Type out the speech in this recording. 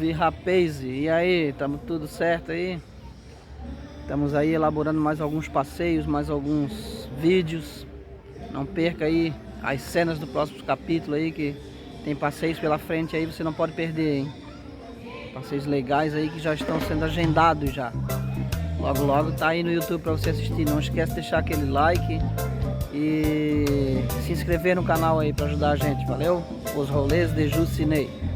Salve, rapaz! E aí, estamos tudo certo aí? Estamos aí elaborando mais alguns passeios, mais alguns vídeos. Não perca aí as cenas do próximo capítulo aí, que tem passeios pela frente aí, você não pode perder, hein? Passeios legais aí que já estão sendo agendados já. Logo logo tá aí no YouTube para você assistir. Não esquece de deixar aquele like e se inscrever no canal aí para ajudar a gente, valeu? Os rolês de Jucinei.